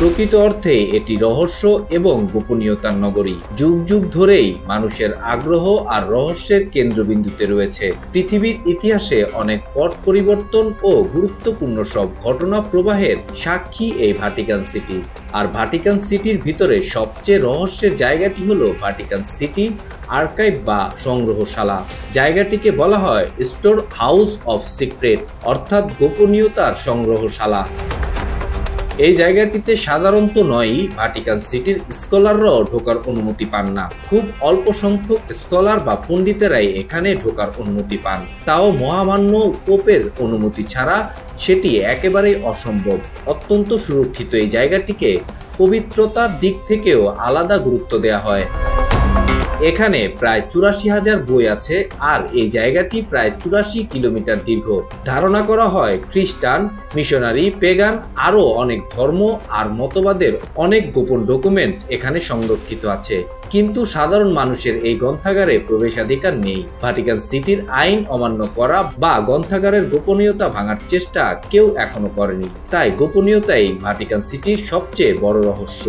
প্রকৃত অর্থে এটি রহস্য এবং গোপনীয়তার নগরী। যুগ যুগ ধরেই মানুষের আগ্রহ আর রহস্যের কেন্দ্রবিন্দুতে রয়েছে। পৃথিবীর ইতিহাসে অনেক পট পরিবর্তন ও গুরুত্বপূর্ণ সব ঘটনা প্রবাহের সাক্ষী এই ভাটিকান সিটি। আর ভাটিকান সিটির ভিতরে সবচেয়ে রহস্যের জায়গাটি হলো ভাটিকান সিটি আর্কাইভ বা সংগ্রহশালা। জায়গাটিকে বলা হয় স্টোর হাউস অফ সিক্রেট, অর্থাৎ গোপনীয়তার সংগ্রহশালা। এই জায়গাটিতে সাধারণত নয়ই ভাটিকান সিটির স্কলাররাও ঢোকার অনুমতি পান না। খুব অল্প সংখ্যক স্কলার বা পণ্ডিতেরাই এখানে ঢোকার অনুমতি পান, তাও মহামান্য পোপের অনুমতি ছাড়া। সেটি একেবারেই অসম্ভব। অত্যন্ত সুরক্ষিত এই জায়গাটিকে পবিত্রতার দিক থেকেও আলাদা গুরুত্ব দেওয়া হয়। এখানে প্রায় ৮৪,০০০ বই আছে আর এই জায়গাটি প্রায় ৮৪ কিলোমিটার দীর্ঘ। ধারণা করা হয় খ্রিস্টান, মিশনারি, পেগান আরও অনেক ধর্ম আর মতবাদের অনেক গোপন ডকুমেন্ট এখানে সংরক্ষিত আছে। কিন্তু সাধারণ মানুষের এই গ্রন্থাগারে প্রবেশাধিকার নেই। ভাটিকান সিটির আইন অমান্য করা বা গ্রন্থাগারের গোপনীয়তা ভাঙার চেষ্টা কেউ এখনো করেনি। তাই গোপনীয়তাই ভাটিকান সিটির সবচেয়ে বড় রহস্য।